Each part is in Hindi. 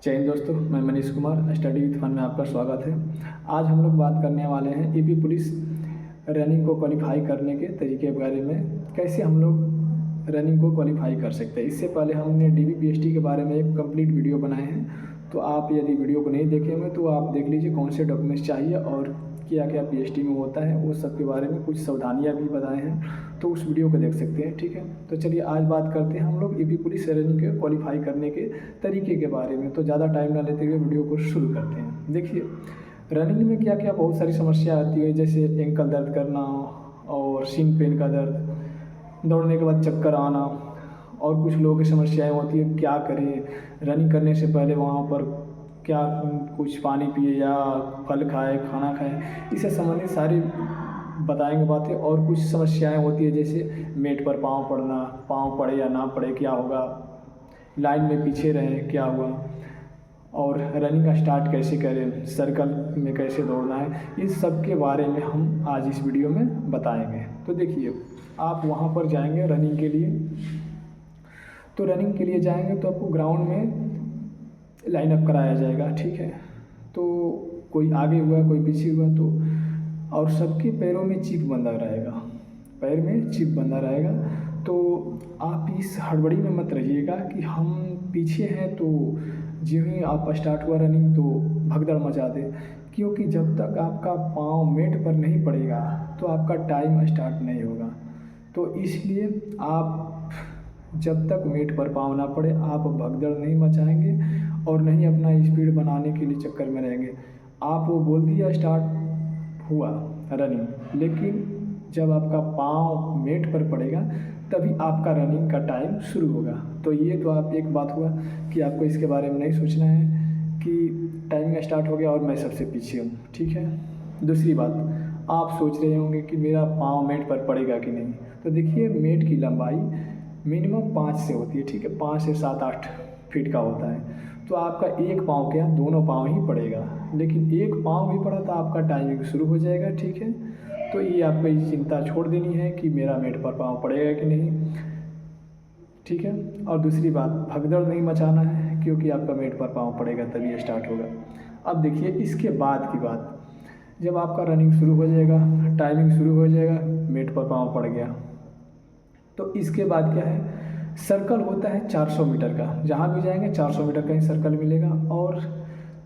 जय हिंद दोस्तों, मैं Manish Kumar study with fun में आपका स्वागत है। आज हम लोग बात करने वाले हैं यूपी पुलिस रनिंग को क्वालिफाई करने के तरीके के बारे में, कैसे हम लोग रनिंग को क्वालिफाई कर सकते हैं। इससे पहले हमने डीबीपीएसटी के बारे में एक कंप्लीट वीडियो बनाए हैं, तो आप यदि वीडियो को नहीं देखे होंगे तो आप देख लीजिए कौन से डॉक्यूमेंट्स चाहिए और क्या क्या पीएसटी में होता है, वो सब के बारे में कुछ सावधानियाँ भी बताए हैं, तो उस वीडियो को देख सकते हैं। ठीक है, तो चलिए आज बात करते हैं हम लोग यूपी पुलिस रनिंग के क्वालिफाई करने के तरीके के बारे में। तो ज़्यादा टाइम ना लेते हुए वीडियो को शुरू करते हैं। देखिए, रनिंग में क्या क्या बहुत सारी समस्या आती है, जैसे एंकल दर्द करना और शिन पेन का दर्द, दौड़ने के बाद चक्कर आना, और कुछ लोगों की समस्याएं होती है क्या करें रनिंग करने से पहले वहाँ पर क्या कुछ पानी पिए या फल खाए, खाना खाएं, इससे संबंधित सारी बताएंगे बातें। और कुछ समस्याएं होती है जैसे मेट पर पाँव पड़ना, पाँव पड़े या ना पड़े क्या होगा, लाइन में पीछे रहें क्या हुआ, और रनिंग का स्टार्ट कैसे करें, सर्कल में कैसे दौड़ना है, इस सब के बारे में हम आज इस वीडियो में बताएंगे। तो देखिए, आप वहाँ पर जाएंगे रनिंग के लिए, तो रनिंग के लिए जाएंगे तो आपको ग्राउंड में लाइन अप कराया जाएगा। ठीक है, तो कोई आगे हुआ कोई पीछे हुआ, तो और सबके पैरों में चिप बंधा रहेगा, पैर में चिप बंधा रहेगा। तो आप इस हड़बड़ी में मत रहिएगा कि हम पीछे हैं तो ज्यों ही आप स्टार्ट हुआ रनिंग तो भगदड़ मचा दे, क्योंकि जब तक आपका पाँव मेट पर नहीं पड़ेगा तो आपका टाइम स्टार्ट नहीं होगा। तो इसलिए आप जब तक मेट पर पाँव ना पड़े आप भगदड़ नहीं मचाएंगे और नहीं अपना स्पीड बनाने के लिए चक्कर में रहेंगे। आप वो बोल दिया स्टार्ट हुआ रनिंग, लेकिन जब आपका पाँव मेट पर पड़ेगा तभी आपका रनिंग का टाइम शुरू होगा। तो ये तो आप एक बात हुआ कि आपको इसके बारे में नहीं सोचना है कि टाइमिंग स्टार्ट हो गया और मैं सबसे पीछे हूँ। ठीक है, दूसरी बात, आप सोच रहे होंगे कि मेरा पाँव मेट पर पड़ेगा कि नहीं। तो देखिए, मेट की लंबाई मिनिमम 5 से होती है। ठीक है, 5 से 7-8 फीट का होता है। तो आपका एक पाँव क्या, दोनों पाँव ही पड़ेगा, लेकिन एक पाँव भी पड़ा तो आपका टाइमिंग शुरू हो जाएगा। ठीक है, तो ये आपको ये चिंता छोड़ देनी है कि मेरा मेट पर पाँव पड़ेगा कि नहीं। ठीक है, और दूसरी बात, भगदड़ नहीं मचाना है, क्योंकि आपका मेट पर पाँव पड़ेगा तभी स्टार्ट होगा। अब देखिए, इसके बाद की बात, जब आपका रनिंग शुरू हो जाएगा, टाइमिंग शुरू हो जाएगा, मेट पर पाँव पड़ गया, तो इसके बाद क्या है, सर्कल होता है 400 मीटर का। जहाँ भी जाएंगे 400 मीटर का ही सर्कल मिलेगा, और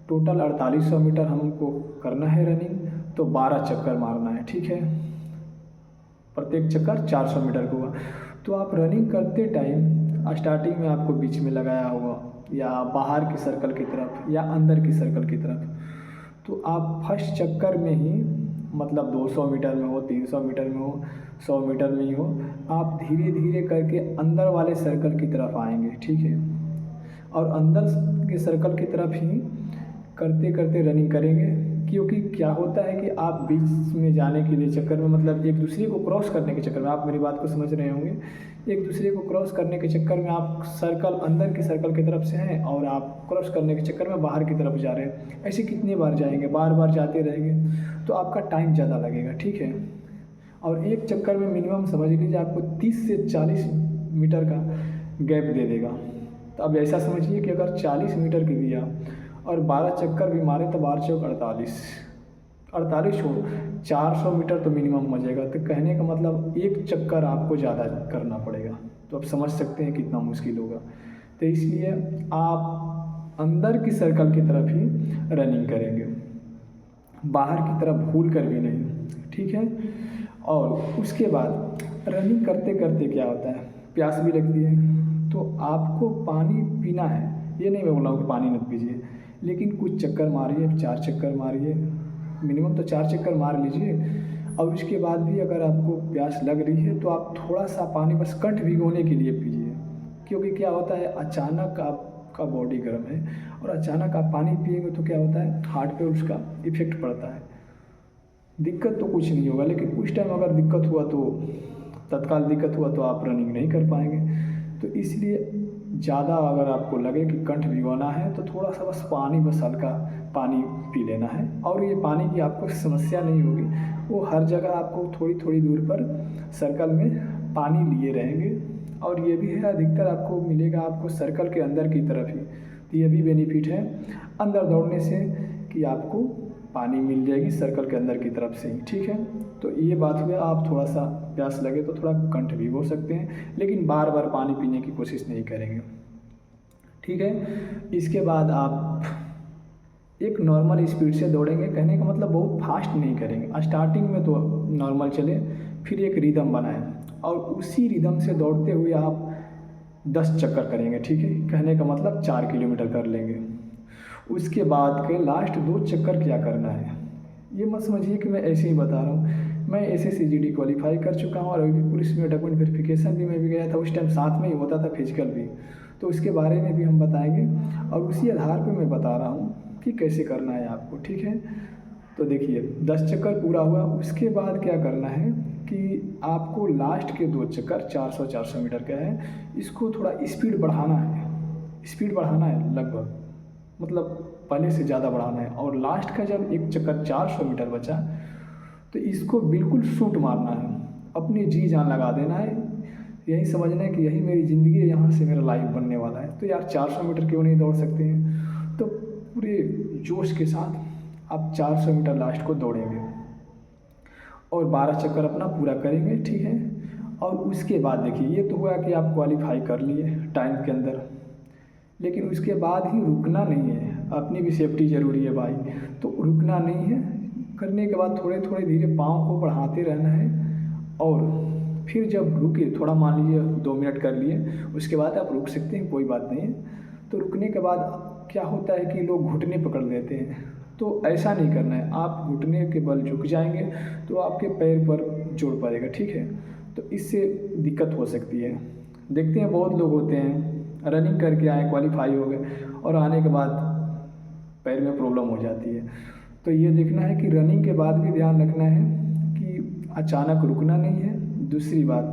टोटल 4800 मीटर हमको करना है रनिंग, तो 12 चक्कर मारना है। ठीक है, प्रत्येक चक्कर 400 मीटर का हुआ। तो आप रनिंग करते टाइम स्टार्टिंग में आपको बीच में लगाया होगा या बाहर की सर्कल की तरफ या अंदर की सर्कल की तरफ, तो आप फर्स्ट चक्कर में ही, मतलब 200 मीटर में हो, 300 मीटर में हो, 100 मीटर में ही हो, आप धीरे धीरे करके अंदर वाले सर्कल की तरफ आएंगे। ठीक है, और अंदर के सर्कल की तरफ ही करते करते रनिंग करेंगे, क्योंकि क्या होता है कि आप बीच में जाने के लिए चक्कर में, मतलब एक दूसरे को क्रॉस करने के चक्कर में, आप मेरी बात को समझ रहे होंगे, एक दूसरे को क्रॉस करने के चक्कर में आप सर्कल अंदर के सर्कल की तरफ से हैं और आप क्रॉस करने के चक्कर में बाहर की तरफ जा रहे हैं। ऐसे कितनी बार जाएंगे, बार बार जाते रहेंगे तो आपका टाइम ज़्यादा लगेगा। ठीक है, और एक चक्कर में मिनिमम समझ लीजिए आपको 30 से 40 मीटर का गैप दे देगा। तो अब ऐसा समझिए कि अगर 40 मीटर की दिया और 12 चक्कर भी मारे तो 12 चौक 48 हो, 400 मीटर तो मिनिमम हो जाएगा। तो कहने का मतलब एक चक्कर आपको ज़्यादा करना पड़ेगा। तो आप समझ सकते हैं कितना मुश्किल होगा। तो इसलिए आप अंदर की सर्कल की तरफ ही रनिंग करेंगे, बाहर की तरफ भूल कर भी नहीं। ठीक है, और उसके बाद रनिंग करते करते क्या होता है, प्यास भी लगती है, तो आपको पानी पीना है। ये नहीं मैं बोल रहा हूँ कि पानी मत पीजिए, लेकिन कुछ चक्कर मारिए, 4 चक्कर मारिए, मिनिमम तो 4 चक्कर मार लीजिए। और उसके बाद भी अगर आपको प्यास लग रही है तो आप थोड़ा सा पानी बस कंठ भिगोने के लिए पीजिए, क्योंकि क्या होता है, अचानक आपका बॉडी गर्म है और अचानक आप पानी पिएंगे तो क्या होता है, हार्ट पे उसका इफेक्ट पड़ता है। दिक्कत तो कुछ नहीं होगा, लेकिन उस टाइम अगर दिक्कत हुआ तो तत्काल दिक्कत हुआ तो आप रनिंग नहीं कर पाएंगे। तो इसलिए ज़्यादा अगर आपको लगे कि कंठ भिगोना है तो थोड़ा सा बस पानी, बस हल्का पानी पी लेना है। और ये पानी की आपको समस्या नहीं होगी, वो हर जगह आपको थोड़ी थोड़ी दूर पर सर्कल में पानी लिए रहेंगे। और ये भी है, अधिकतर आपको मिलेगा आपको सर्कल के अंदर की तरफ ही। ये भी बेनिफिट है अंदर दौड़ने से कि आपको पानी मिल जाएगी सर्कल के अंदर की तरफ से ही, ठीक है। तो ये बात हुई, आप थोड़ा सा प्यास लगे तो थोड़ा कंठ भी हो सकते हैं, लेकिन बार बार पानी पीने की कोशिश नहीं करेंगे, ठीक है। इसके बाद आप एक नॉर्मल स्पीड से दौड़ेंगे, कहने का मतलब बहुत फास्ट नहीं करेंगे। स्टार्टिंग में तो नॉर्मल चले, फिर एक रिदम बनाएं और उसी रिदम से दौड़ते हुए आप 10 चक्कर करेंगे, ठीक है। कहने का मतलब 4 किलोमीटर कर लेंगे। उसके बाद के लास्ट 2 चक्कर क्या करना है, ये मत समझिए कि मैं ऐसे ही बता रहा हूँ। मैं SSCGD क्वालिफाई कर चुका हूँ और अभी पुलिस में डॉक्यूमेंट वेरिफिकेशन भी मैं भी गया था, उस टाइम साथ में ही होता था फिजिकल भी, तो उसके बारे में भी हम बताएंगे और उसी आधार पर मैं बता रहा हूँ कि कैसे करना है आपको, ठीक है। तो देखिए 10 चक्कर पूरा हुआ, उसके बाद क्या करना है कि आपको लास्ट के 2 चक्कर 400 मीटर का है, इसको थोड़ा स्पीड बढ़ाना है, स्पीड बढ़ाना है लगभग, मतलब पहले से ज़्यादा बढ़ाना है। और लास्ट का जब एक चक्कर 400 मीटर बचा तो इसको बिल्कुल शूट मारना है, अपनी जी जान लगा देना है, यही समझना है कि यही मेरी ज़िंदगी है, यहाँ से मेरा लाइफ बनने वाला है। तो यार 400 मीटर क्यों नहीं दौड़ सकते हैं, तो पूरे जोश के साथ आप 400 मीटर लास्ट को दौड़ेंगे और 12 चक्कर अपना पूरा करेंगे, ठीक है। और उसके बाद देखिए ये तो हुआ कि आप क्वालिफाई कर लिए टाइम के अंदर, लेकिन उसके बाद ही रुकना नहीं है, अपनी भी सेफ्टी ज़रूरी है भाई, तो रुकना नहीं है। करने के बाद थोड़े थोड़े धीरे पाँव को बढ़ाते रहना है और फिर जब रुके, थोड़ा मान लीजिए 2 मिनट कर लिए, उसके बाद आप रुक सकते हैं, कोई बात नहीं है। तो रुकने के बाद क्या होता है कि लोग घुटने पकड़ लेते हैं, तो ऐसा नहीं करना है। आप घुटने के बल झुक जाएंगे तो आपके पैर पर जोर पड़ेगा, ठीक है। तो इससे दिक्कत हो सकती है। देखते हैं बहुत लोग होते हैं रनिंग करके आए, क्वालिफाई हो गए और आने के बाद पैर में प्रॉब्लम हो जाती है। तो ये देखना है कि रनिंग के बाद भी ध्यान रखना है कि अचानक रुकना नहीं है। दूसरी बात,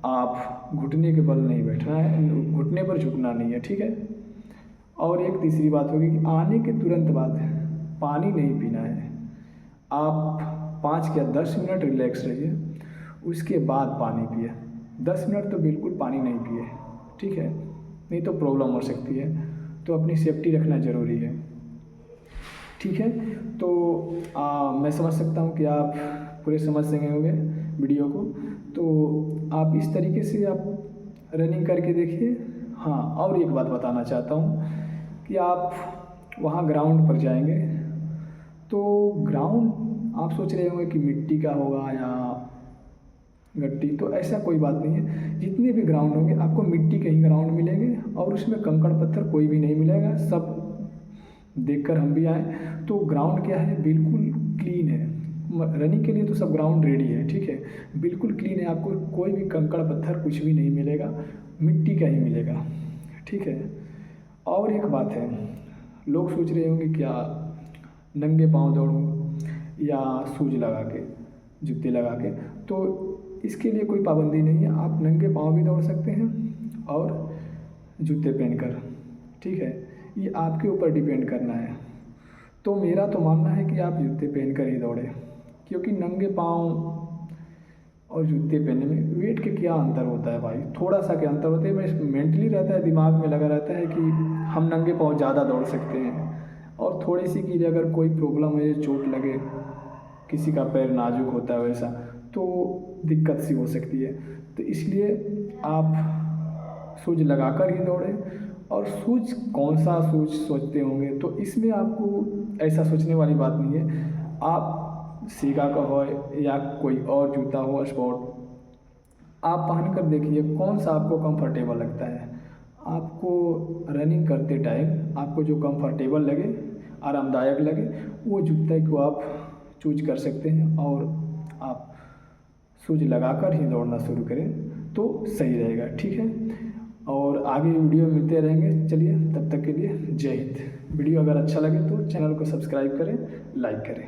आप घुटने के बल नहीं बैठना है, घुटने पर झुकना नहीं है, ठीक है। और एक तीसरी बात होगी कि आने के तुरंत बाद पानी नहीं पीना है। आप 5 या 10 मिनट रिलैक्स रहिए, उसके बाद पानी पिए। 10 मिनट तो बिल्कुल पानी नहीं पिए, ठीक है, नहीं तो प्रॉब्लम हो सकती है। तो अपनी सेफ्टी रखना ज़रूरी है, ठीक है। तो मैं समझ सकता हूँ कि आप पूरे समझ सके होंगे वीडियो को। तो आप इस तरीके से आप रनिंग करके देखिए। हाँ, और एक बात बताना चाहता हूँ कि आप वहाँ ग्राउंड पर जाएंगे तो ग्राउंड आप सोच रहे होंगे कि मिट्टी का होगा या गट्टी, तो ऐसा कोई बात नहीं है। जितने भी ग्राउंड होंगे आपको मिट्टी के ही ग्राउंड मिलेंगे और उसमें कंकड़ पत्थर कोई भी नहीं मिलेगा। सब देखकर हम भी आए, तो ग्राउंड क्या है, बिल्कुल क्लीन है। रनिंग के लिए तो सब ग्राउंड रेडी है, ठीक है, बिल्कुल क्लीन है। आपको कोई भी कंकड़ पत्थर कुछ भी नहीं मिलेगा, मिट्टी का ही मिलेगा, ठीक है। और एक बात है, लोग सोच रहे होंगे क्या नंगे पाँव दौड़ूं या शूज लगा के, जूते लगा के, तो इसके लिए कोई पाबंदी नहीं है। आप नंगे पाँव भी दौड़ सकते हैं और जूते पहनकर, ठीक है, ये आपके ऊपर डिपेंड करना है। तो मेरा तो मानना है कि आप जूते पहनकर ही दौड़ें, क्योंकि नंगे पाँव और जूते पहनने में वेट के क्या अंतर होता है भाई, थोड़ा सा क्या अंतर होता है। मैं मेंटली रहता है, दिमाग में लगा रहता है कि हम नंगे पाँव ज़्यादा दौड़ सकते हैं, और थोड़ी सी की अगर कोई प्रॉब्लम है, चोट लगे, किसी का पैर नाजुक होता है वैसा, तो दिक्कत सी हो सकती है। तो इसलिए आप शूज लगाकर ही दौड़ें। और शूज कौन सा शूज सोचते होंगे, तो इसमें आपको ऐसा सोचने वाली बात नहीं है। आप सीगा का हो या कोई और जूता हो स्पोर्ट, आप पहन कर देखिए कौन सा आपको कंफर्टेबल लगता है। आपको रनिंग करते टाइम आपको जो कंफर्टेबल लगे, आरामदायक लगे, वो जूते को आप चूज कर सकते हैं और आप शूज लगाकर ही दौड़ना शुरू करें तो सही रहेगा, ठीक है। और आगे वीडियो मिलते रहेंगे। चलिए, तब तक के लिए जय हिंद। वीडियो अगर अच्छा लगे तो चैनल को सब्सक्राइब करें, लाइक करें।